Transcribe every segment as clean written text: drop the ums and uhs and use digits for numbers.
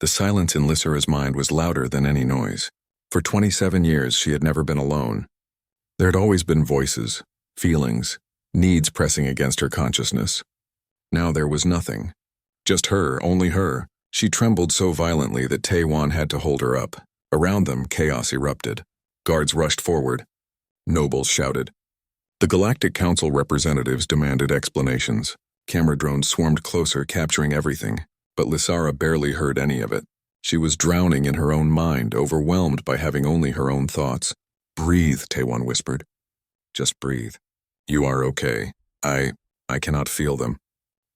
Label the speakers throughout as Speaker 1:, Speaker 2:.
Speaker 1: The silence in Lysara's mind was louder than any noise. For 27 years, she had never been alone. There had always been voices, feelings, needs pressing against her consciousness. Now there was nothing. Just her, only her. She trembled so violently that Taewon had to hold her up. Around them, chaos erupted. Guards rushed forward. Nobles shouted. The Galactic Council representatives demanded explanations. Camera drones swarmed closer, capturing everything, but Lysara barely heard any of it. She was drowning in her own mind, overwhelmed by having only her own thoughts. "Breathe," Taewon whispered. "Just breathe. You are okay. I cannot feel them.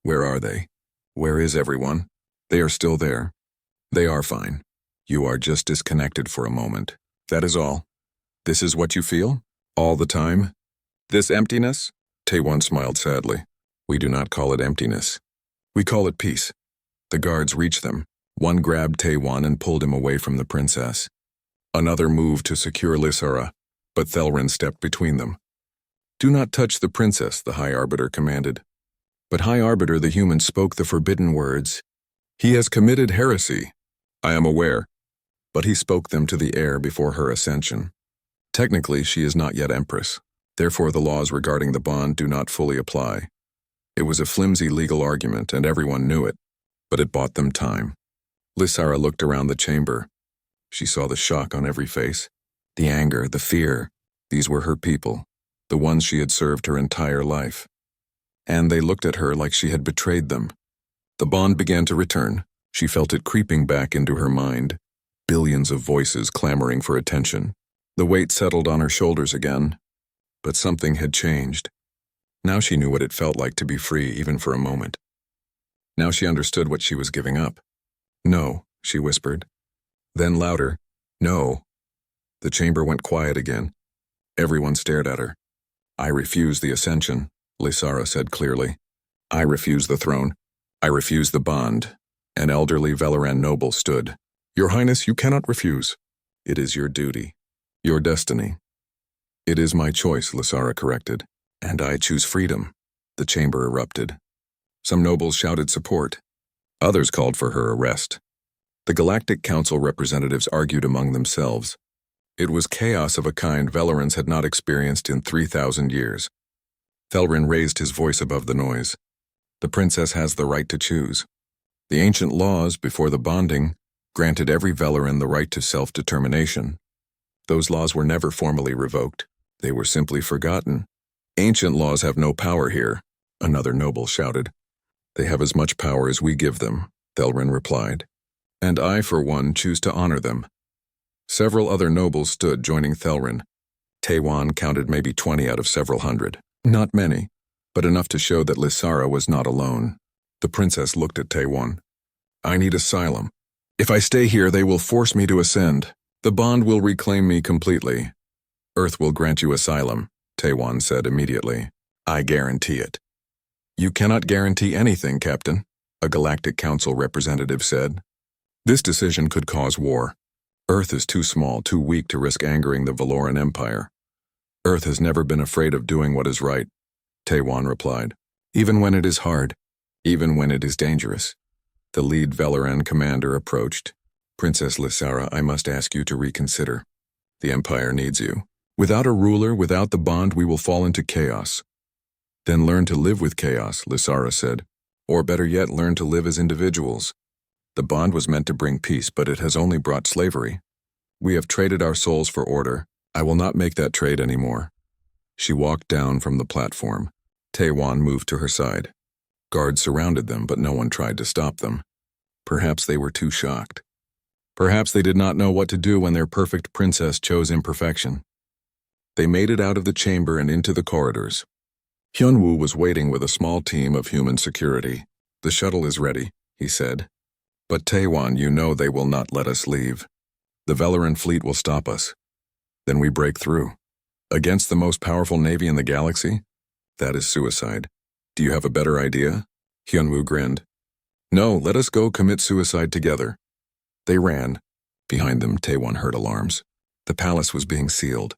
Speaker 1: Where are they? Where is everyone? They are still there. They are fine. You are just disconnected for a moment. That is all. This is what you feel? All the time? This emptiness?" Taewon smiled sadly. "We do not call it emptiness. We call it peace." The guards reached them. One grabbed Taewon and pulled him away from the princess. Another moved to secure Lysara, but Thelrin stepped between them. "Do not touch the princess," the High Arbiter commanded. But High Arbiter the human spoke the forbidden words. "He has committed heresy. I am aware." But he spoke them to the air before her ascension. Technically, she is not yet Empress. Therefore, the laws regarding the bond do not fully apply. It was a flimsy legal argument, and everyone knew it, but it bought them time. Lysara looked around the chamber. She saw the shock on every face, the anger, the fear. These were her people, the ones she had served her entire life. And they looked at her like she had betrayed them. The bond began to return. She felt it creeping back into her mind. Billions of voices clamoring for attention. The weight settled on her shoulders again. But something had changed. Now she knew what it felt like to be free, even for a moment. Now she understood what she was giving up. "No," she whispered. Then louder, "No." The chamber went quiet again. Everyone stared at her. "I refuse the ascension," Lysara said clearly. "I refuse the throne. I refuse the bond." An elderly Velaran noble stood. "Your Highness, you cannot refuse. It is your duty. Your destiny." "It is my choice," Lysara corrected. "And I choose freedom." The chamber erupted. Some nobles shouted support. Others called for her arrest. The Galactic Council representatives argued among themselves. It was chaos of a kind Velarans had not experienced in 3,000 years. Thelrin raised his voice above the noise. "The princess has the right to choose. The ancient laws, before the bonding, granted every Velaran the right to self-determination. Those laws were never formally revoked. They were simply forgotten. Ancient laws have no power here," another noble shouted. "They have as much power as we give them," Thelrin replied. "And I, for one, choose to honor them." Several other nobles stood, joining Thelrin. Taewon counted maybe 20 out of several hundred. Not many, but enough to show that Lysara was not alone. The princess looked at Taewon. "I need asylum. If I stay here, they will force me to ascend. The bond will reclaim me completely." "Earth will grant you asylum," Taewon said immediately. "I guarantee it." "You cannot guarantee anything, Captain," a Galactic Council representative said. "This decision could cause war. Earth is too small, too weak to risk angering the Valoran Empire. Earth has never been afraid of doing what is right," Taewon replied. "Even when it is hard, even when it is dangerous." The lead Velaran commander approached. "Princess Lysara, I must ask you to reconsider. The Empire needs you. Without a ruler, without the bond, we will fall into chaos." "Then learn to live with chaos," Lysara said. "Or better yet, learn to live as individuals. The bond was meant to bring peace, but it has only brought slavery. We have traded our souls for order. I will not make that trade anymore." She walked down from the platform. Taewon moved to her side. Guards surrounded them, but no one tried to stop them. Perhaps they were too shocked. Perhaps they did not know what to do when their perfect princess chose imperfection. They made it out of the chamber and into the corridors. Hyunwoo was waiting with a small team of human security. "The shuttle is ready," he said. "But Taewon, you know they will not let us leave. The Velaran fleet will stop us. Then we break through. Against the most powerful navy in the galaxy? That is suicide. Do you have a better idea?" Hyunwoo grinned. "No, let us go commit suicide together." They ran. Behind them, Taewon heard alarms. The palace was being sealed.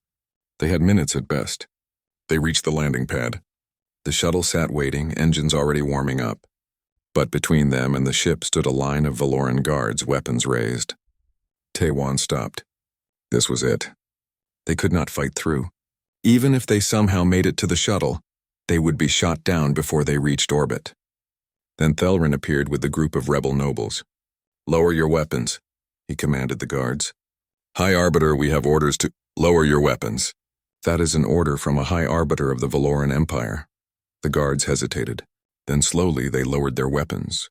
Speaker 1: They had minutes at best. They reached the landing pad. The shuttle sat waiting, engines already warming up. But between them and the ship stood a line of Valoran guards, weapons raised. Taiwan stopped. This was it. They could not fight through. Even if they somehow made it to the shuttle, they would be shot down before they reached orbit. Then Thelrin appeared with the group of rebel nobles. "Lower your weapons," he commanded the guards. "High Arbiter, we have orders to lower your weapons." That is an order from a High Arbiter of the Valoran Empire. The guards hesitated. Then slowly they lowered their weapons.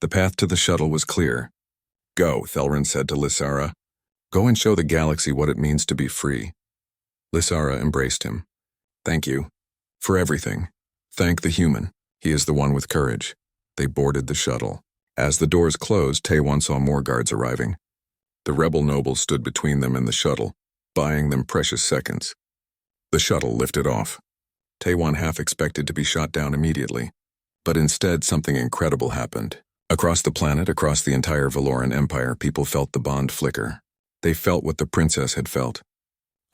Speaker 1: The path to the shuttle was clear. "Go," Thelrin said to Lysara. "Go and show the galaxy what it means to be free." Lysara embraced him. "Thank you. For everything. Thank the human. He is the one with courage." They boarded the shuttle. As the doors closed, Taiwan saw more guards arriving. The rebel nobles stood between them and the shuttle, buying them precious seconds. The shuttle lifted off. Taiwan half expected to be shot down immediately. But instead, something incredible happened. Across the planet, across the entire Valoran Empire, people felt the bond flicker. They felt what the princess had felt.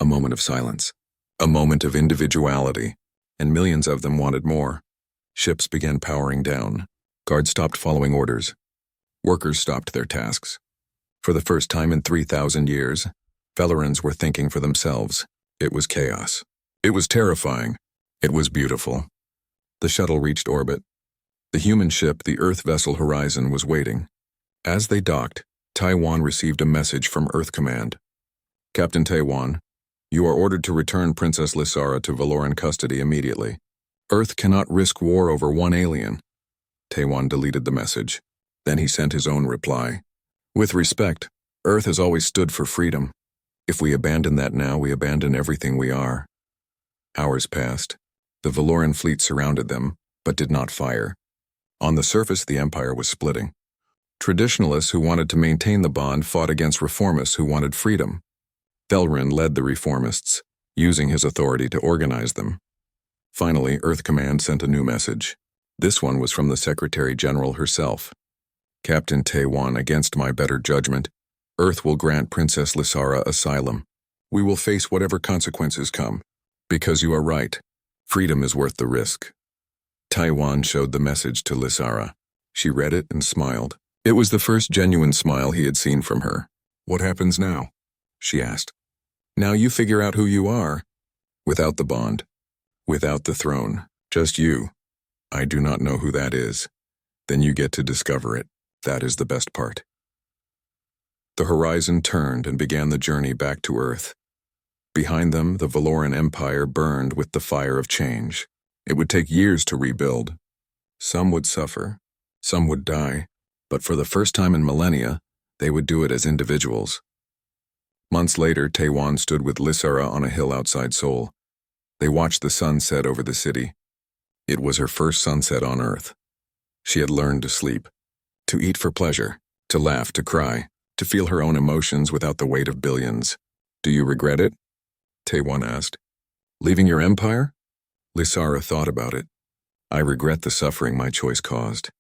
Speaker 1: A moment of silence. A moment of individuality. And millions of them wanted more. Ships began powering down. Guards stopped following orders. Workers stopped their tasks. For the first time in 3,000 years, Valorans were thinking for themselves. It was chaos. It was terrifying. It was beautiful. The shuttle reached orbit. The human ship, the Earth vessel Horizon, was waiting. As they docked, Taiwan received a message from Earth Command. "Captain Taiwan, you are ordered to return Princess Lysara to Valoran custody immediately. Earth cannot risk war over one alien." Taiwan deleted the message. Then he sent his own reply. "With respect, Earth has always stood for freedom. If we abandon that now, we abandon everything we are." Hours passed. The Valoran fleet surrounded them, but did not fire. On the surface, the Empire was splitting. Traditionalists who wanted to maintain the bond fought against reformists who wanted freedom. Thelrin led the reformists, using his authority to organize them. Finally, Earth Command sent a new message. This one was from the Secretary General herself. "Captain Taiwan, against my better judgment, Earth will grant Princess Lysara asylum. We will face whatever consequences come. Because you are right. Freedom is worth the risk." Taiwan showed the message to Lysara. She read it and smiled. It was the first genuine smile he had seen from her. "What happens now?" she asked. "Now you figure out who you are. Without the bond. Without the throne. Just you. I do not know who that is. Then you get to discover it. That is the best part." The Horizon turned and began the journey back to Earth. Behind them, the Valoran Empire burned with the fire of change. It would take years to rebuild. Some would suffer, some would die, but for the first time in millennia, they would do it as individuals. Months later, Taiwan stood with Lysara on a hill outside Seoul. They watched the sun set over the city. It was her first sunset on Earth. She had learned to sleep, to eat for pleasure, to laugh, to cry, to feel her own emotions without the weight of billions. "Do you regret it?" Taiwan asked. "Leaving your empire?" Lysara thought about it. "I regret the suffering my choice caused,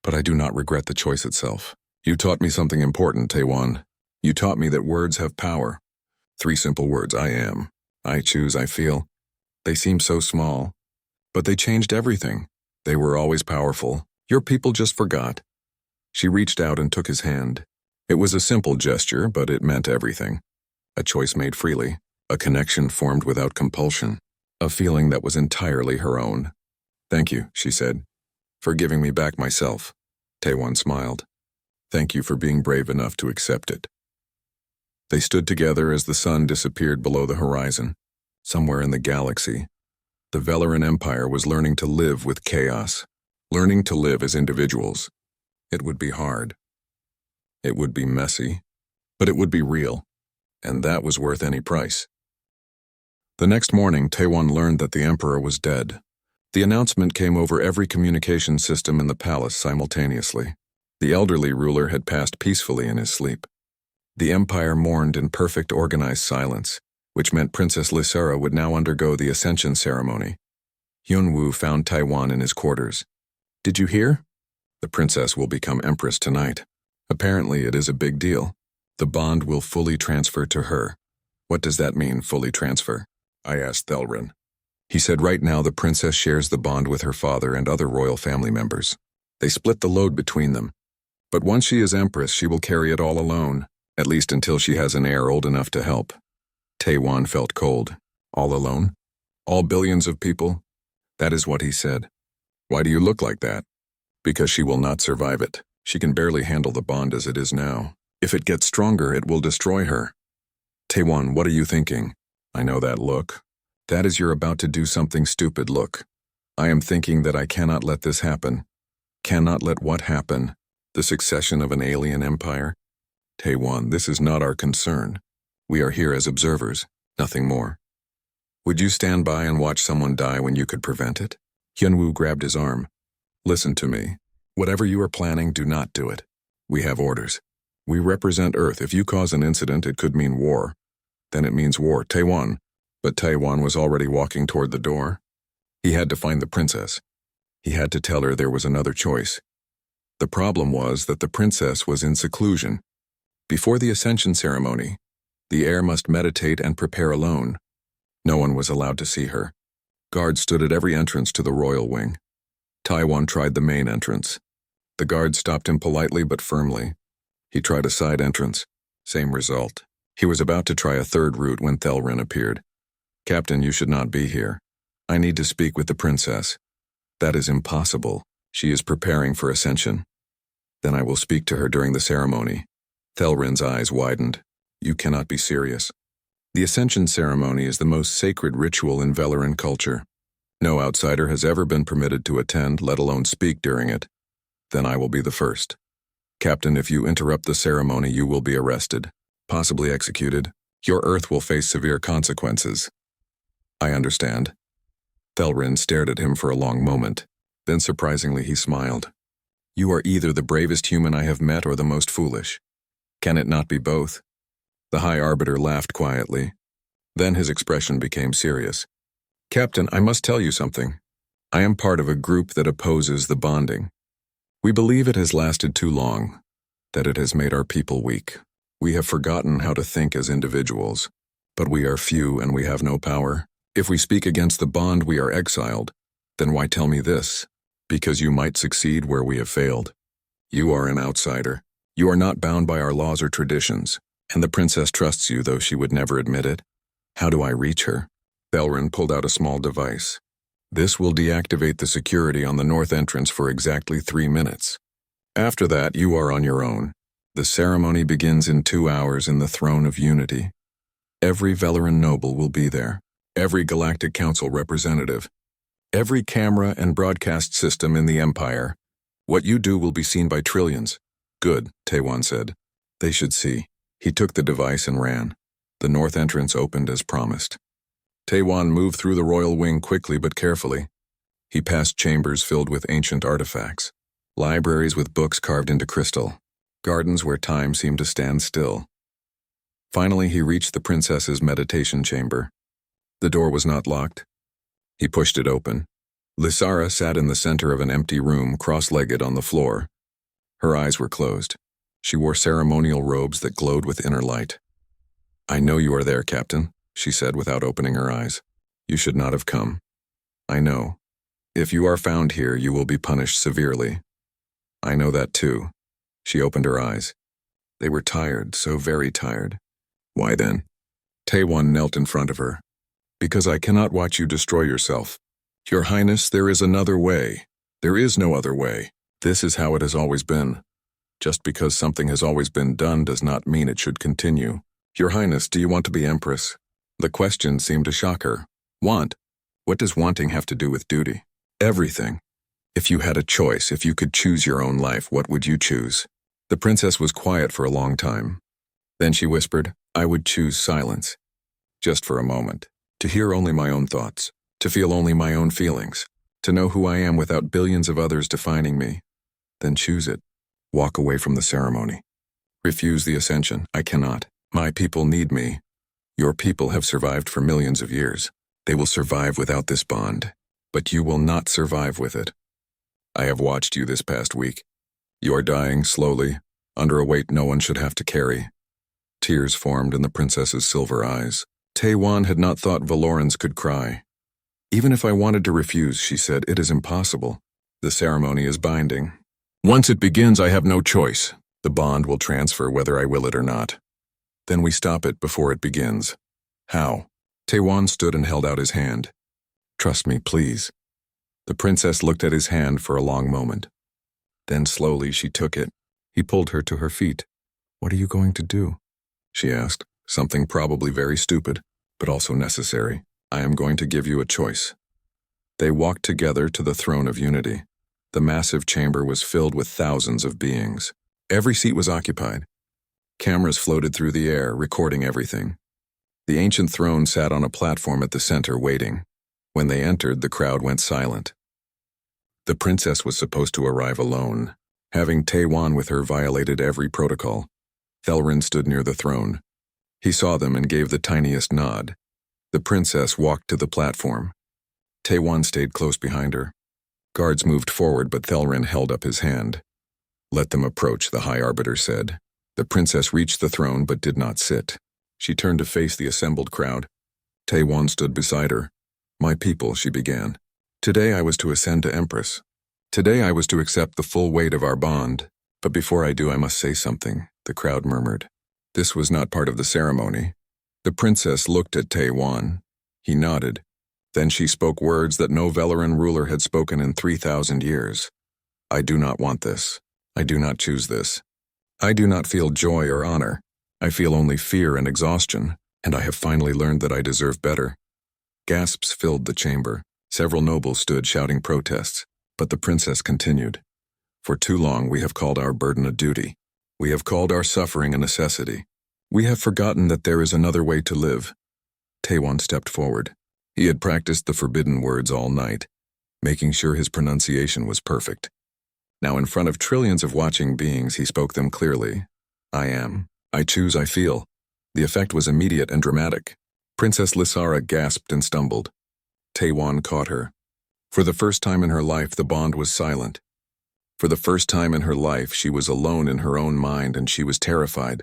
Speaker 1: but I do not regret the choice itself. You taught me something important, Taiwan. You taught me that words have power. 3 simple words: I am, I choose, I feel. They seem so small, but they changed everything. They were always powerful. Your people just forgot." She reached out and took his hand. It was a simple gesture, but it meant everything. A choice made freely. A connection formed without compulsion. A feeling that was entirely her own. "Thank you," she said, "for giving me back myself." Taiwan smiled. "Thank you for being brave enough to accept it." They stood together as the sun disappeared below the horizon. Somewhere in the galaxy, the Valoran Empire was learning to live with chaos, learning to live as individuals. It would be hard. It would be messy, but it would be real, and that was worth any price. The next morning, Taiwan learned that the Emperor was dead. The announcement came over every communication system in the palace simultaneously. The elderly ruler had passed peacefully in his sleep. The Empire mourned in perfect organized silence, which meant Princess Lysara would now undergo the Ascension ceremony. Hyunwoo found Taiwan in his quarters. "Did you hear? The princess will become empress tonight. Apparently it is a big deal. The bond will fully transfer to her." "What does that mean, fully transfer?" I asked Thelrin. He said right now the princess shares the bond with her father and other royal family members. They split the load between them. But once she is Empress, she will carry it all alone, at least until she has an heir old enough to help. Taewon felt cold. All alone? All billions of people? That is what he said. Why do you look like that? Because she will not survive it. She can barely handle the bond as it is now. If it gets stronger, it will destroy her. Taewon, what are you thinking? I know that look. That is you're about to do something stupid look. I am thinking that I cannot let this happen. Cannot let what happen? The succession of an alien empire? Taewon, this is not our concern. We are here as observers, nothing more. Would you stand by and watch someone die when you could prevent it? Hyunwoo grabbed his arm. Listen to me. Whatever you are planning, do not do it. We have orders. We represent Earth. If you cause an incident, it could mean war. Then it means war. Taewon. But Taewon was already walking toward the door. He had to find the princess. He had to tell her there was another choice. The problem was that the princess was in seclusion. Before the ascension ceremony, the heir must meditate and prepare alone. No one was allowed to see her. Guards stood at every entrance to the royal wing. Taewon tried the main entrance. The guard stopped him politely but firmly. He tried a side entrance. Same result. He was about to try a third route when Thelrin appeared. Captain, you should not be here. I need to speak with the princess. That is impossible. She is preparing for ascension. Then I will speak to her during the ceremony. Thelrin's eyes widened. You cannot be serious. The ascension ceremony is the most sacred ritual in Velaran culture. No outsider has ever been permitted to attend, let alone speak during it. Then I will be the first. Captain, if you interrupt the ceremony, you will be arrested, possibly executed. Your Earth will face severe consequences. I understand. Thelrin stared at him for a long moment. Then surprisingly he smiled. You are either the bravest human I have met or the most foolish. Can it not be both? The High Arbiter laughed quietly. Then his expression became serious. Captain, I must tell you something. I am part of a group that opposes the bonding. We believe it has lasted too long, that it has made our people weak. We have forgotten how to think as individuals. But we are few and we have no power. If we speak against the bond, we are exiled. Then why tell me this? Because you might succeed where we have failed. You are an outsider. You are not bound by our laws or traditions, and the princess trusts you, though she would never admit it. How do I reach her? Thelrin pulled out a small device. This will deactivate the security on the north entrance for exactly 3 minutes. After that, you are on your own. The ceremony begins in 2 hours in the Throne of Unity. Every Velaran noble will be there. Every Galactic Council representative. Every camera and broadcast system in the Empire. What you do will be seen by trillions. Good, Taewon said. They should see. He took the device and ran. The north entrance opened as promised. Taewon moved through the royal wing quickly but carefully. He passed chambers filled with ancient artifacts, libraries with books carved into crystal, gardens where time seemed to stand still. Finally, he reached the princess's meditation chamber. The door was not locked. He pushed it open. Lysara sat in the center of an empty room, cross-legged on the floor. Her eyes were closed. She wore ceremonial robes that glowed with inner light. I know you are there, Captain, she said without opening her eyes. You should not have come. I know. If you are found here, you will be punished severely. I know that too. She opened her eyes. They were tired, so very tired. Why then? Taewon knelt in front of her. Because I cannot watch you destroy yourself. Your Highness, there is another way. There is no other way. This is how it has always been. Just because something has always been done does not mean it should continue. Your Highness, do you want to be Empress? The question seemed to shock her. Want? What does wanting have to do with duty? Everything. If you had a choice, if you could choose your own life, what would you choose? The princess was quiet for a long time. Then she whispered, I would choose silence. Just for a moment. To hear only my own thoughts. To feel only my own feelings. To know who I am without billions of others defining me. Then choose it. Walk away from the ceremony. Refuse the ascension. I cannot. My people need me. Your people have survived for millions of years. They will survive without this bond. But you will not survive with it. I have watched you this past week. You are dying slowly, under a weight no one should have to carry. Tears formed in the princess's silver eyes. Taewon had not thought Valorans could cry. Even if I wanted to refuse, she said, it is impossible. The ceremony is binding. Once it begins, I have no choice. The bond will transfer whether I will it or not. Then we stop it before it begins. How? Taewon stood and held out his hand. Trust me, please. The princess looked at his hand for a long moment. Then slowly she took it. He pulled her to her feet. What are you going to do? She asked. Something probably very stupid, but also necessary. I am going to give you a choice. They walked together to the throne of unity. The massive chamber was filled with thousands of beings. Every seat was occupied. Cameras floated through the air, recording everything. The ancient throne sat on a platform at the center, waiting. When they entered, the crowd went silent. The princess was supposed to arrive alone. Having Taewon with her violated every protocol. Thelrin stood near the throne. He saw them and gave the tiniest nod. The princess walked to the platform. Taewon stayed close behind her. Guards moved forward, but Thelrin held up his hand. Let them approach, the High Arbiter said. The princess reached the throne but did not sit. She turned to face the assembled crowd. Taewon stood beside her. My people, she began. Today I was to ascend to Empress. Today I was to accept the full weight of our bond. But before I do, I must say something, the crowd murmured. This was not part of the ceremony. The princess looked at Taewon. He nodded. Then she spoke words that no Velaran ruler had spoken in 3,000 years. I do not want this. I do not choose this. I do not feel joy or honor. I feel only fear and exhaustion, and I have finally learned that I deserve better. Gasps filled the chamber. Several nobles stood shouting protests, but the princess continued. For too long we have called our burden a duty. We have called our suffering a necessity. We have forgotten that there is another way to live. Taewon stepped forward. He had practiced the forbidden words all night, making sure his pronunciation was perfect. Now in front of trillions of watching beings, he spoke them clearly. I am. I choose, I feel. The effect was immediate and dramatic. Princess Lysara gasped and stumbled. Taewon caught her. For the first time in her life, the bond was silent. For the first time in her life, she was alone in her own mind, and she was terrified.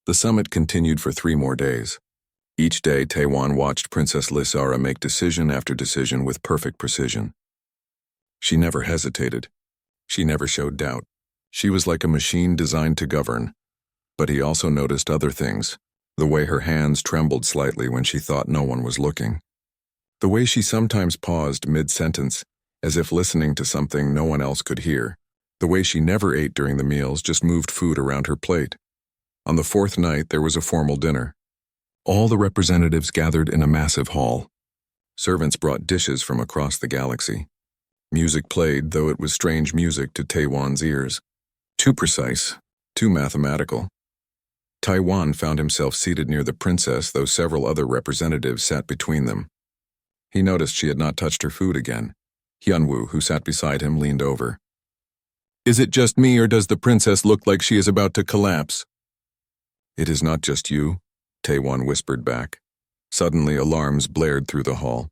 Speaker 1: The summit continued for 3 more days. Each day, Taewon watched Princess Lysara make decision after decision with perfect precision. She never hesitated. She never showed doubt. She was like a machine designed to govern. But he also noticed other things. The way her hands trembled slightly when she thought no one was looking. The way she sometimes paused mid-sentence, as if listening to something no one else could hear. The way she never ate during the meals, just moved food around her plate. On the 4th night, there was a formal dinner. All the representatives gathered in a massive hall. Servants brought dishes from across the galaxy. Music played, though it was strange music to Taewon's ears. Too precise, too mathematical. Taewon found himself seated near the princess, though several other representatives sat between them. He noticed she had not touched her food again. Hyunwoo, who sat beside him, leaned over. Is it just me, or does the princess look like she is about to collapse? It is not just you, Taewon whispered back. Suddenly, alarms blared through the hall.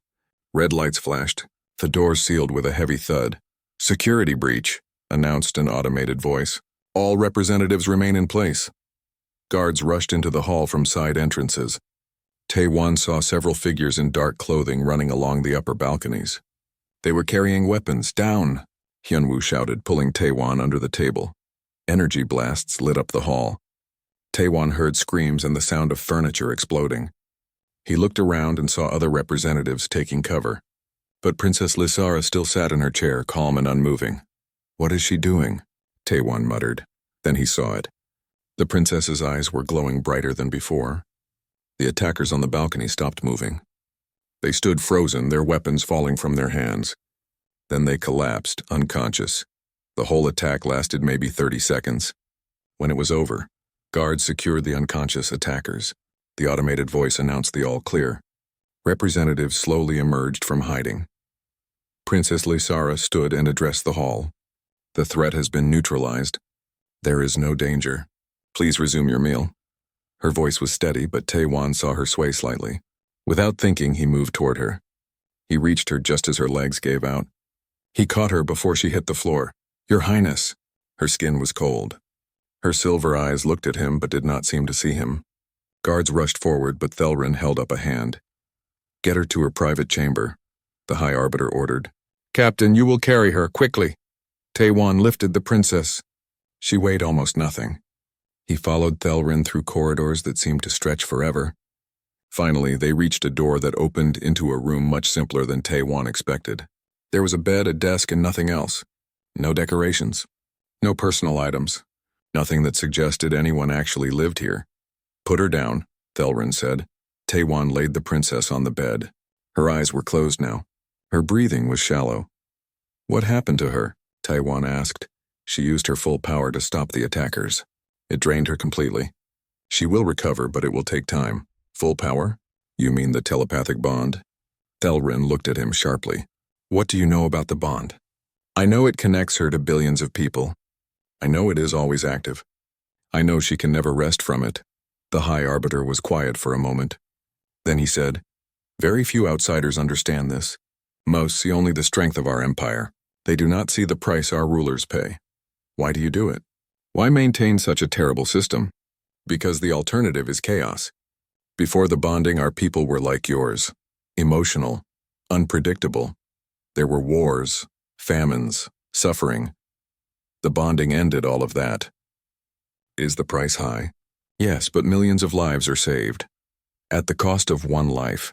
Speaker 1: Red lights flashed. The doors sealed with a heavy thud. Security breach, announced an automated voice. All representatives remain in place. Guards rushed into the hall from side entrances. Taewon saw several figures in dark clothing running along the upper balconies. They were carrying weapons. Down! Hyunwoo shouted, pulling Taewon under the table. Energy blasts lit up the hall. Taewon heard screams and the sound of furniture exploding. He looked around and saw other representatives taking cover. But Princess Lysara still sat in her chair, calm and unmoving. What is she doing? Taewon muttered. Then he saw it. The princess's eyes were glowing brighter than before. The attackers on the balcony stopped moving. They stood frozen, their weapons falling from their hands. Then they collapsed, unconscious. The whole attack lasted maybe 30 seconds. When it was over, guards secured the unconscious attackers. The automated voice announced the all clear. Representatives slowly emerged from hiding. Princess Lysara stood and addressed the hall. The threat has been neutralized. There is no danger. Please resume your meal. Her voice was steady, but Taewon saw her sway slightly. Without thinking, he moved toward her. He reached her just as her legs gave out. He caught her before she hit the floor. Your Highness. Her skin was cold. Her silver eyes looked at him but did not seem to see him. Guards rushed forward, but Thelrin held up a hand. Get her to her private chamber, the High Arbiter ordered. Captain, you will carry her, quickly. Taewon lifted the princess. She weighed almost nothing. He followed Thelrin through corridors that seemed to stretch forever. Finally, they reached a door that opened into a room much simpler than Taewon expected. There was a bed, a desk, and nothing else. No decorations. No personal items. Nothing that suggested anyone actually lived here. Put her down, Thelrin said. Taewon laid the princess on the bed. Her eyes were closed now. Her breathing was shallow. What happened to her? Taewon asked. She used her full power to stop the attackers. It drained her completely. She will recover, but it will take time. Full power? You mean the telepathic bond? Thelrin looked at him sharply. What do you know about the bond? I know it connects her to billions of people. I know it is always active. I know she can never rest from it. The High Arbiter was quiet for a moment. Then he said, very few outsiders understand this. Most see only the strength of our empire. They do not see the price our rulers pay. Why do you do it? Why maintain such a terrible system? Because the alternative is chaos. Before the bonding, our people were like yours. Emotional, unpredictable. There were wars, famines, suffering. The bonding ended all of that. Is the price high? Yes, but millions of lives are saved. At the cost of one life,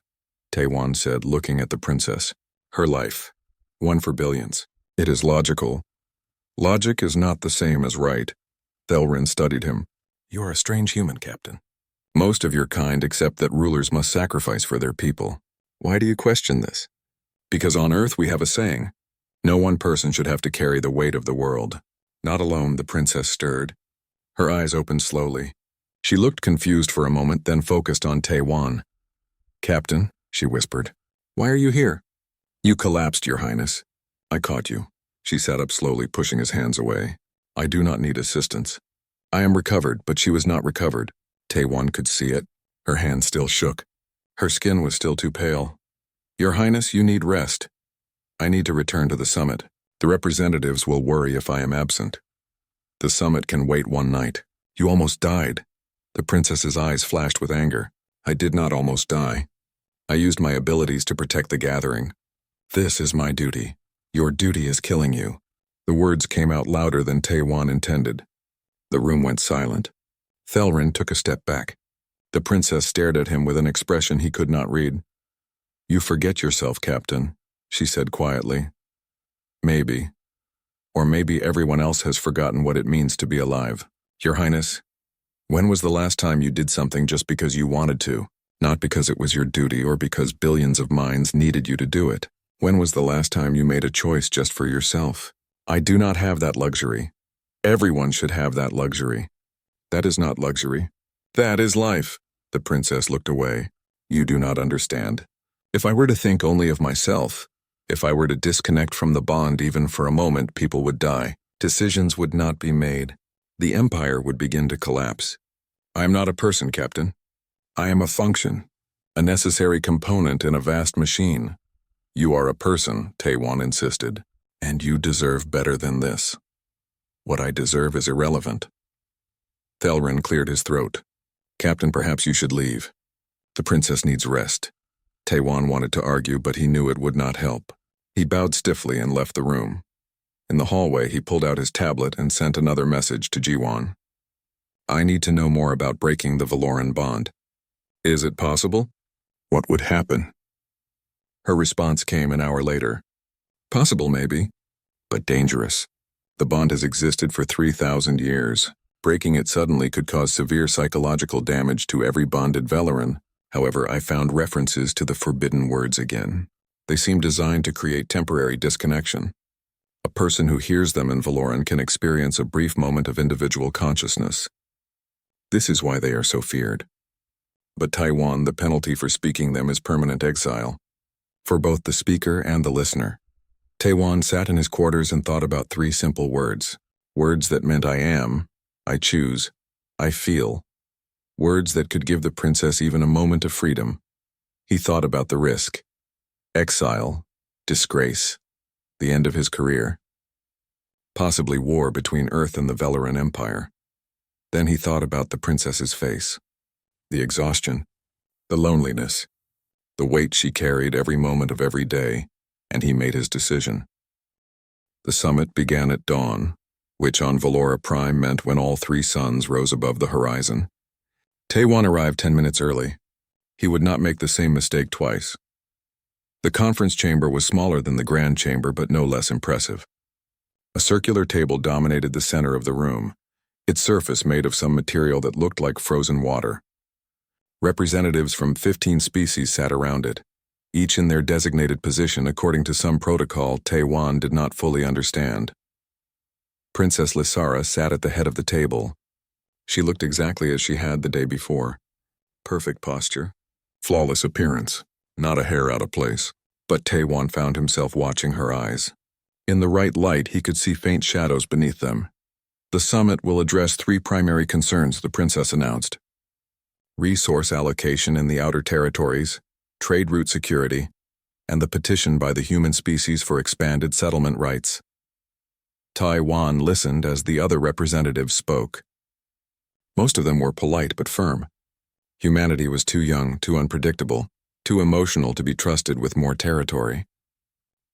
Speaker 1: Taewon said, looking at the princess. Her life. One for billions. It is logical. Logic is not the same as right. Thelrin studied him. You are a strange human, Captain. Most of your kind accept that rulers must sacrifice for their people. Why do you question this? Because on Earth we have a saying. No one person should have to carry the weight of the world. Not alone, the princess stirred. Her eyes opened slowly. She looked confused for a moment, then focused on Taewon. Captain, she whispered, why are you here? You collapsed, Your Highness. I caught you. She sat up slowly, pushing his hands away. I do not need assistance. I am recovered, but she was not recovered. Taewon could see it. Her hand still shook. Her skin was still too pale. Your Highness, you need rest. I need to return to the summit. The representatives will worry if I am absent. The summit can wait one night. You almost died. The princess's eyes flashed with anger. I did not almost die. I used my abilities to protect the gathering. This is my duty. Your duty is killing you. The words came out louder than Taewon intended. The room went silent. Thelrin took a step back. The princess stared at him with an expression he could not read. You forget yourself, Captain, she said quietly. Maybe. Or maybe everyone else has forgotten what it means to be alive. Your Highness, when was the last time you did something just because you wanted to, not because it was your duty or because billions of minds needed you to do it? When was the last time you made a choice just for yourself? I do not have that luxury. Everyone should have that luxury. That is not luxury. That is life. The princess looked away. You do not understand. If I were to think only of myself, if I were to disconnect from the bond even for a moment, people would die. Decisions would not be made. The empire would begin to collapse. I am not a person, Captain. I am a function, a necessary component in a vast machine. You are a person, Taewon insisted, and you deserve better than this. What I deserve is irrelevant. Thelrin cleared his throat. Captain, perhaps you should leave. The princess needs rest. Taewon wanted to argue, but he knew it would not help. He bowed stiffly and left the room. In the hallway, he pulled out his tablet and sent another message to Jiwon. I need to know more about breaking the Valoran bond. Is it possible? What would happen? Her response came an hour later. Possible, maybe, but dangerous. The bond has existed for 3,000 years. Breaking it suddenly could cause severe psychological damage to every bonded Valoran. However, I found references to the forbidden words again. They seem designed to create temporary disconnection. A person who hears them in Valoran can experience a brief moment of individual consciousness. This is why they are so feared. But Taewon, the penalty for speaking them is permanent exile. For both the speaker and the listener. Taewon sat in his quarters and thought about 3 simple words. Words that meant I am, I choose, I feel. Words that could give the princess even a moment of freedom. He thought about the risk. Exile, disgrace, the end of his career. Possibly war between Earth and the Valoran Empire. Then he thought about the princess's face. The exhaustion, the loneliness, the weight she carried every moment of every day, and he made his decision. The summit began at dawn, which on Valora Prime meant when all three suns rose above the horizon. Taiwan arrived 10 minutes early. He would not make the same mistake twice. The conference chamber was smaller than the grand chamber, but no less impressive. A circular table dominated the center of the room, its surface made of some material that looked like frozen water. Representatives from 15 species sat around it, each in their designated position according to some protocol Taiwan did not fully understand. Princess Lysara sat at the head of the table. She looked exactly as she had the day before. Perfect posture, flawless appearance, not a hair out of place. But Taiwan found himself watching her eyes. In the right light, he could see faint shadows beneath them. The summit will address 3 primary concerns, the princess announced. Resource allocation in the outer territories, trade route security, and the petition by the human species for expanded settlement rights. Taiwan listened as the other representatives spoke. Most of them were polite but firm. Humanity was too young, too unpredictable, too emotional to be trusted with more territory.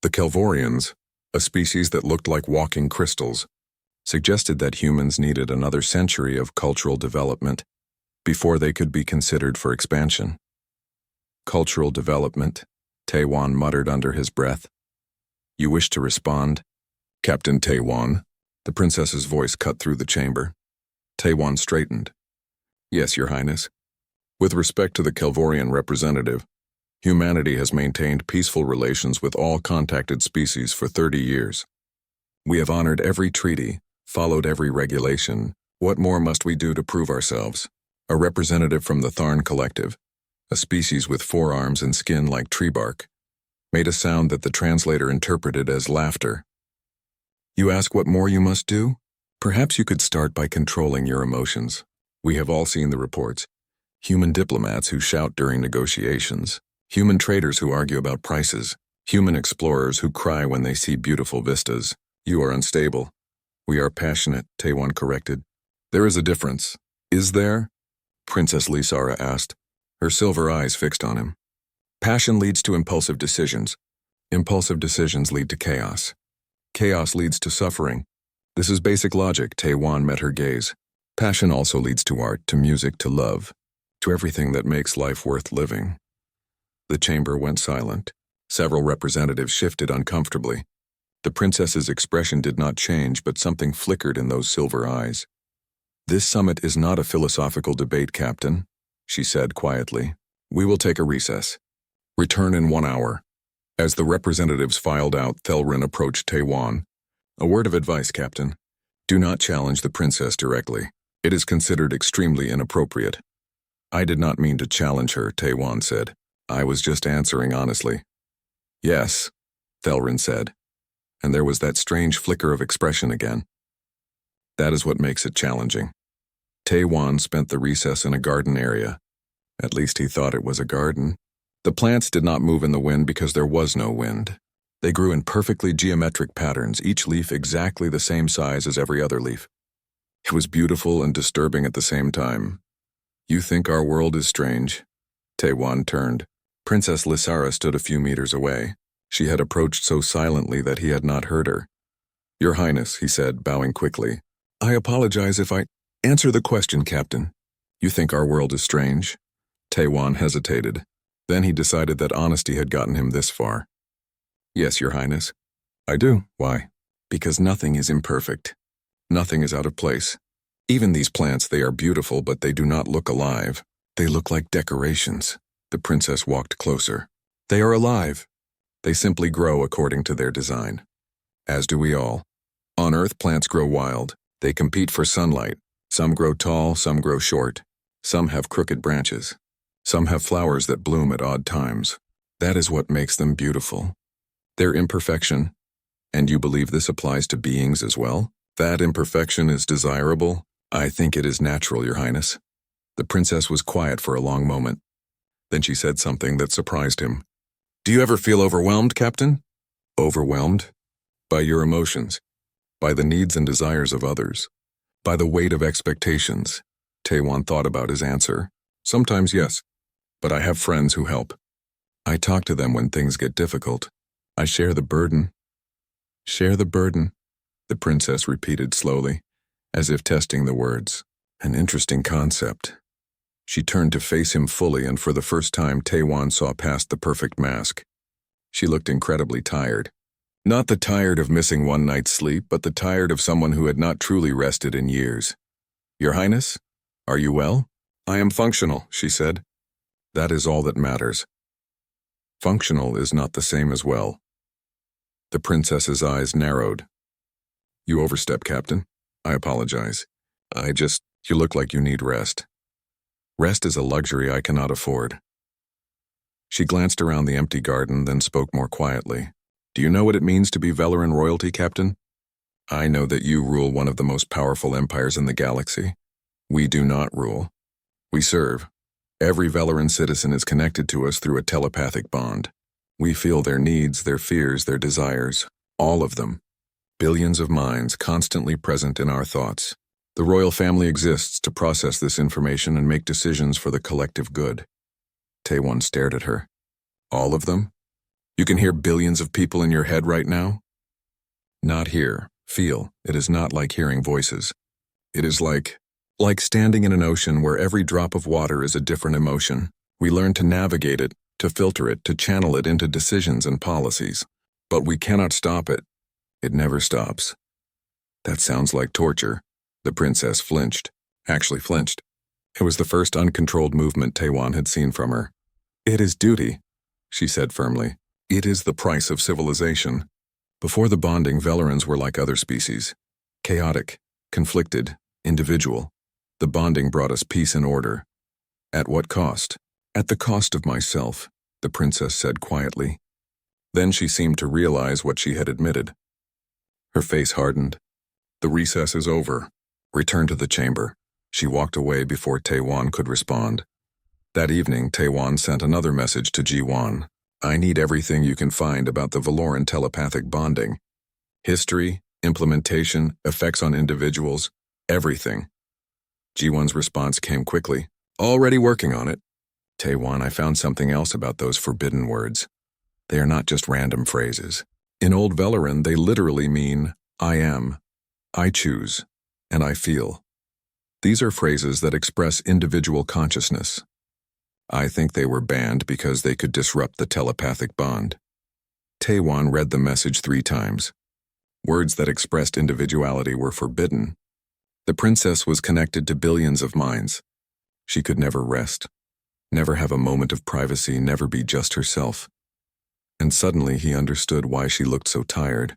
Speaker 1: The Kelvorians, a species that looked like walking crystals, suggested that humans needed another century of cultural development before they could be considered for expansion. Cultural development, Taiwan muttered under his breath. You wish to respond? Captain Taiwan, the princess's voice cut through the chamber. Taiwan straightened. Yes, Your Highness. With respect to the Kelvorian representative, humanity has maintained peaceful relations with all contacted species for 30 years. We have honored every treaty, followed every regulation. What more must we do to prove ourselves? A representative from the Tharn Collective, a species with 4 arms and skin like tree bark, made a sound that the translator interpreted as laughter. You ask what more you must do? Perhaps you could start by controlling your emotions. We have all seen the reports. Human diplomats who shout during negotiations. Human traders who argue about prices. Human explorers who cry when they see beautiful vistas. You are unstable. We are passionate, Taiwan corrected. There is a difference. Is there? Princess Lysara asked, her silver eyes fixed on him. Passion leads to impulsive decisions. Impulsive decisions lead to chaos. Chaos leads to suffering. This is basic logic, Taiwan met her gaze. Passion also leads to art, to music, to love, to everything that makes life worth living. The chamber went silent. Several representatives shifted uncomfortably. The princess's expression did not change, but something flickered in those silver eyes. This summit is not a philosophical debate, Captain, she said quietly. We will take a recess. Return in 1 hour. As the representatives filed out, Thelrin approached Taiwan. A word of advice, Captain. Do not challenge the princess directly. It is considered extremely inappropriate. I did not mean to challenge her, Taiwan said. I was just answering honestly. Yes, Thelrin said. And there was that strange flicker of expression again. That is what makes it challenging. Taiwan spent the recess in a garden area. At least he thought it was a garden. The plants did not move in the wind because there was no wind. They grew in perfectly geometric patterns, each leaf exactly the same size as every other leaf. It was beautiful and disturbing at the same time. You think our world is strange? Taiwan turned. Princess Lysara stood a few meters away. She had approached so silently that he had not heard her. Your Highness, he said, bowing quickly. I apologize if I... Answer the question, Captain. You think our world is strange? Taiwan hesitated. Then he decided that honesty had gotten him this far. Yes, Your Highness. I do. Why? Because nothing is imperfect. Nothing is out of place. Even these plants, they are beautiful, but they do not look alive. They look like decorations. The princess walked closer. They are alive. They simply grow according to their design. As do we all. On Earth, plants grow wild. They compete for sunlight. Some grow tall, some grow short. Some have crooked branches. Some have flowers that bloom at odd times. That is what makes them beautiful. Their imperfection, and you believe this applies to beings as well? That imperfection is desirable? I think it is natural, Your Highness. The princess was quiet for a long moment. Then she said something that surprised him. Do you ever feel overwhelmed, Captain? Overwhelmed? By your emotions. By the needs and desires of others. By the weight of expectations. Taiwan thought about his answer. Sometimes yes, but I have friends who help. I talk to them when things get difficult. I share the burden. Share the burden, the princess repeated slowly, as if testing the words. An interesting concept. She turned to face him fully, and for the first time Taewon saw past the perfect mask. She looked incredibly tired. Not the tired of missing one night's sleep, but the tired of someone who had not truly rested in years. Your Highness, are you well? I am functional, she said. That is all that matters. Functional is not the same as well. The princess's eyes narrowed. You overstep, Captain. I apologize. You look like you need rest. Rest is a luxury I cannot afford. She glanced around the empty garden, then spoke more quietly. Do you know what it means to be Velaran royalty, Captain? I know that you rule one of the most powerful empires in the galaxy. We do not rule. We serve. Every Velaran citizen is connected to us through a telepathic bond. We feel their needs, their fears, their desires, all of them. Billions of minds constantly present in our thoughts. The royal family exists to process this information and make decisions for the collective good. Taewon stared at her. All of them? You can hear billions of people in your head right now? Not hear, feel. It is not like hearing voices. It is like standing in an ocean where every drop of water is a different emotion. We learn to navigate it, to filter it, to channel it into decisions and policies. But we cannot stop it. It never stops. That sounds like torture. The princess flinched. Actually flinched. It was the first uncontrolled movement Taewon had seen from her. It is duty, she said firmly. It is the price of civilization. Before the bonding, Velarans were like other species. Chaotic, conflicted, individual. The bonding brought us peace and order. At what cost? At the cost of myself, the princess said quietly. Then she seemed to realize what she had admitted. Her face hardened. The recess is over. Return to the chamber. She walked away before Taewon could respond. That evening, Taewon sent another message to Ji-won. I need everything you can find about the Valoran telepathic bonding. History, implementation, effects on individuals, everything. Ji-won's response came quickly. Already working on it. Taewon, I found something else about those forbidden words. They are not just random phrases. In Old Velaran, they literally mean, I am, I choose, and I feel. These are phrases that express individual consciousness. I think they were banned because they could disrupt the telepathic bond. Taewon read the message 3 times. Words that expressed individuality were forbidden. The princess was connected to billions of minds. She could never rest, never have a moment of privacy, never be just herself. And suddenly he understood why she looked so tired.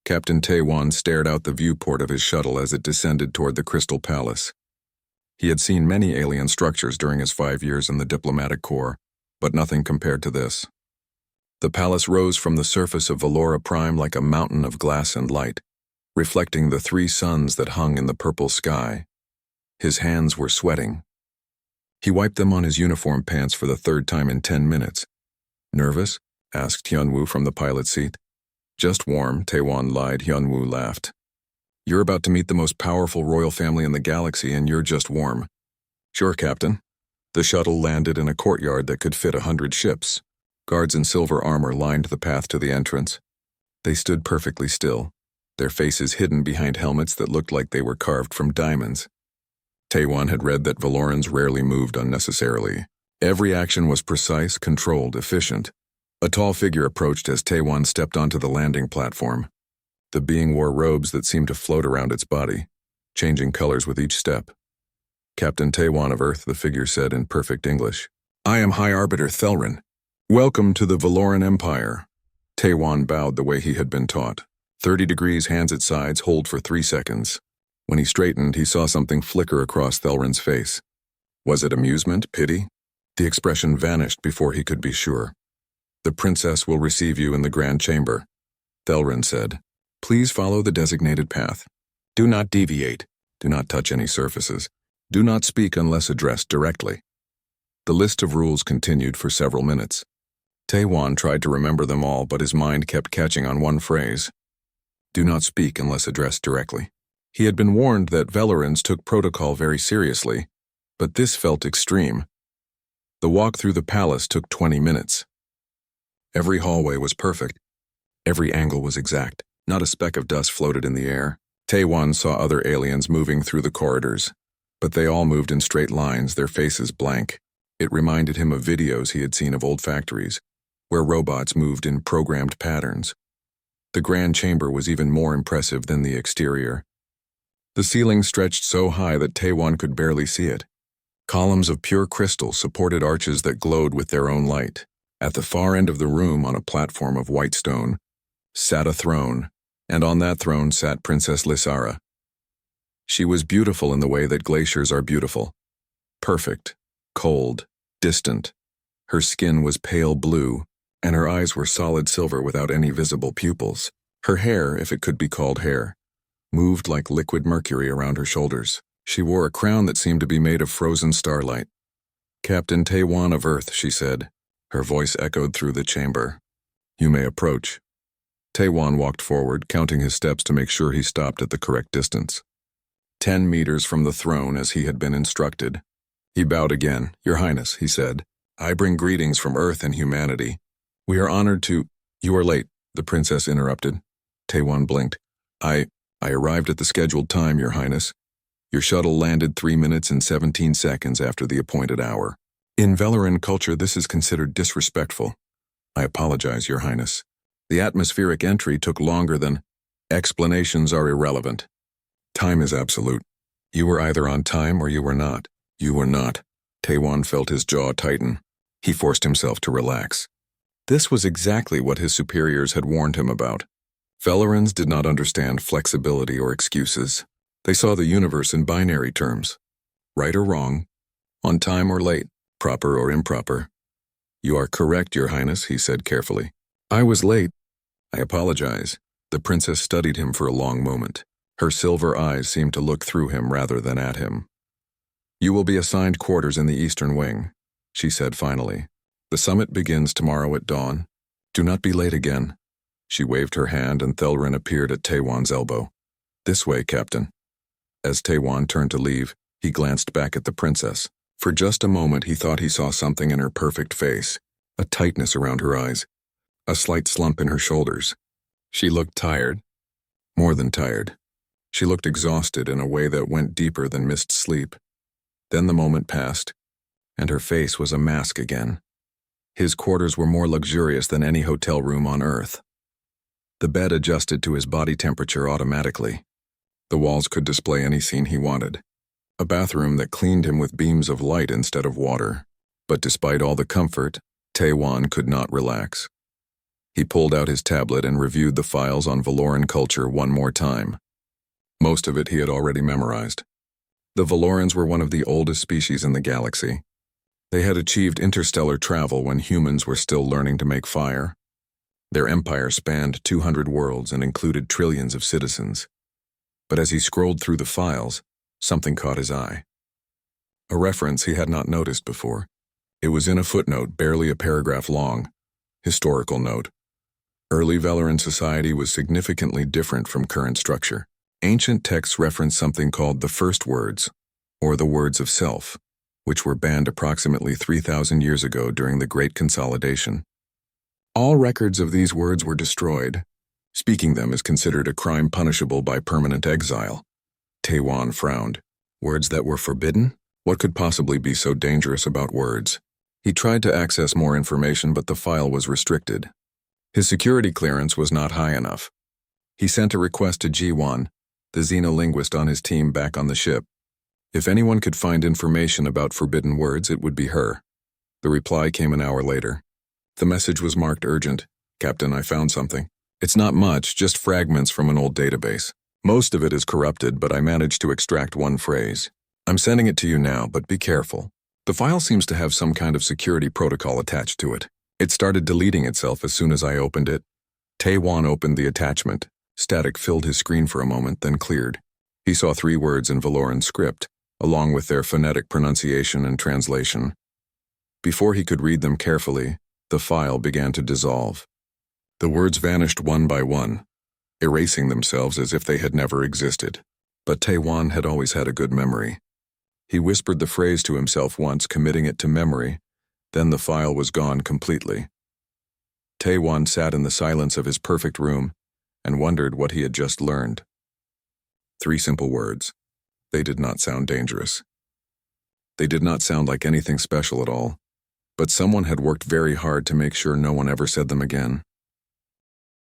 Speaker 1: Captain Taewon stared out the viewport of his shuttle as it descended toward the Crystal Palace. He had seen many alien structures during his 5 years in the diplomatic corps, but nothing compared to this. The palace rose from the surface of Valora Prime like a mountain of glass and light, reflecting the 3 suns that hung in the purple sky. His hands were sweating. He wiped them on his uniform pants for the 3rd time in 10 minutes. Nervous? Asked Hyunwoo from the pilot seat. Just warm, Taewon lied. Hyunwoo laughed. You're about to meet the most powerful royal family in the galaxy and you're just warm. Sure, Captain. The shuttle landed in a courtyard that could fit 100 ships. Guards in silver armor lined the path to the entrance. They stood perfectly still, their faces hidden behind helmets that looked like they were carved from diamonds. Taewon had read that Valorans rarely moved unnecessarily. Every action was precise, controlled, efficient. A tall figure approached as Taewon stepped onto the landing platform. The being wore robes that seemed to float around its body, changing colors with each step. Captain Taewon of Earth, the figure said in perfect English. I am High Arbiter Thelrin. Welcome to the Valoran Empire. Taewon bowed the way he had been taught. 30 degrees, hands at sides, hold for 3 seconds. When he straightened, he saw something flicker across Thelrin's face. Was it amusement, pity? The expression vanished before he could be sure. The princess will receive you in the grand chamber, Thelrin said. Please follow the designated path. Do not deviate. Do not touch any surfaces. Do not speak unless addressed directly. The list of rules continued for several minutes. Taewon tried to remember them all, but his mind kept catching on one phrase. Do not speak unless addressed directly. He had been warned that Velarans took protocol very seriously, but this felt extreme. The walk through the palace took 20 minutes. Every hallway was perfect. Every angle was exact. Not a speck of dust floated in the air. Taewon saw other aliens moving through the corridors, but they all moved in straight lines, their faces blank. It reminded him of videos he had seen of old factories, where robots moved in programmed patterns. The grand chamber was even more impressive than the exterior. The ceiling stretched so high that Taewon could barely see it. Columns of pure crystal supported arches that glowed with their own light. At the far end of the room, on a platform of white stone, sat a throne, and on that throne sat Princess Lysara. She was beautiful in the way that glaciers are beautiful. Perfect, cold, distant. Her skin was pale blue, and her eyes were solid silver without any visible pupils. Her hair, if it could be called hair, moved like liquid mercury around her shoulders. She wore a crown that seemed to be made of frozen starlight. "Captain Taewon of Earth," she said. Her voice echoed through the chamber. "You may approach." Taewon walked forward, counting his steps to make sure he stopped at the correct distance. 10 meters from the throne, as he had been instructed. He bowed again. "Your Highness," he said, "I bring greetings from Earth and humanity. We are honored to—" "You are late," the princess interrupted. Taewon blinked. I arrived at the scheduled time, Your Highness. Your shuttle landed 3 minutes and 17 seconds after the appointed hour. In Velaran culture, this is considered disrespectful. I apologize, Your Highness. The atmospheric entry took longer than— Explanations are irrelevant. Time is absolute. You were either on time or you were not. You were not. Taewon felt his jaw tighten. He forced himself to relax. This was exactly what his superiors had warned him about. Velarans did not understand flexibility or excuses. They saw the universe in binary terms. Right or wrong, on time or late, proper or improper. You are correct, Your Highness, he said carefully. I was late. I apologize. The princess studied him for a long moment. Her silver eyes seemed to look through him rather than at him. You will be assigned quarters in the eastern wing, she said finally. The summit begins tomorrow at dawn. Do not be late again. She waved her hand and Thelrin appeared at Taewon's elbow. This way, Captain. As Taewon turned to leave, he glanced back at the princess. For just a moment he thought he saw something in her perfect face, a tightness around her eyes, a slight slump in her shoulders. She looked tired, more than tired. She looked exhausted in a way that went deeper than missed sleep. Then the moment passed, and her face was a mask again. His quarters were more luxurious than any hotel room on Earth. The bed adjusted to his body temperature automatically. The walls could display any scene he wanted. A bathroom that cleaned him with beams of light instead of water. But despite all the comfort, Taewon could not relax. He pulled out his tablet and reviewed the files on Valoran culture one more time. Most of it he had already memorized. The Valorans were one of the oldest species in the galaxy. They had achieved interstellar travel when humans were still learning to make fire. Their empire spanned 200 worlds and included trillions of citizens. But as he scrolled through the files, something caught his eye. A reference he had not noticed before. It was in a footnote, barely a paragraph long. Historical note. Early Velaran society was significantly different from current structure. Ancient texts reference something called the first words, or the words of self, which were banned approximately 3,000 years ago during the Great Consolidation. All records of these words were destroyed. Speaking them is considered a crime punishable by permanent exile. Taewon frowned. Words that were forbidden? What could possibly be so dangerous about words? He tried to access more information, but the file was restricted. His security clearance was not high enough. He sent a request to Ji-won, the xenolinguist on his team back on the ship. If anyone could find information about forbidden words, it would be her. The reply came an hour later. The message was marked urgent. Captain, I found something. It's not much, just fragments from an old database. Most of it is corrupted, but I managed to extract one phrase. I'm sending it to you now, but be careful. The file seems to have some kind of security protocol attached to it. It started deleting itself as soon as I opened it. Taewon opened the attachment. Static filled his screen for a moment, then cleared. He saw 3 words in Valoran script, along with their phonetic pronunciation and translation. Before he could read them carefully, the file began to dissolve. The words vanished one by one, erasing themselves as if they had never existed. But Taewon had always had a good memory. He whispered the phrase to himself once, committing it to memory. Then the file was gone completely. Taewon sat in the silence of his perfect room and wondered what he had just learned. 3 simple words. They did not sound dangerous. They did not sound like anything special at all, but someone had worked very hard to make sure no one ever said them again.